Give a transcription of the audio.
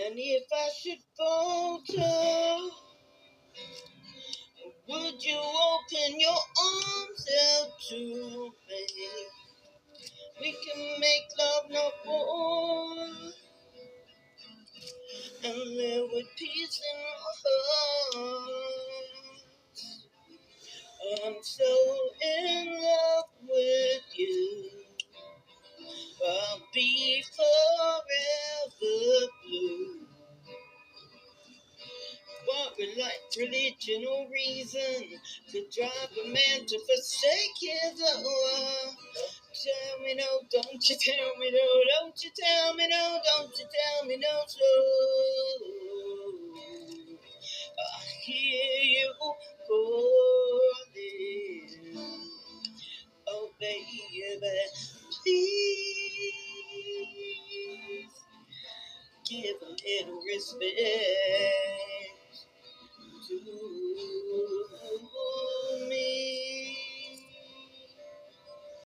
And if I should falter, would you open your arms out to me? We can make love no more and live with peace in our hearts. I'm so in love with you. I'll be forever blue. What would like religion or reason could drive a man to forsake his love? Tell me no, don't you tell me no, don't you tell me no, don't you tell me no, so I hear you calling. Oh baby, please give a little respect.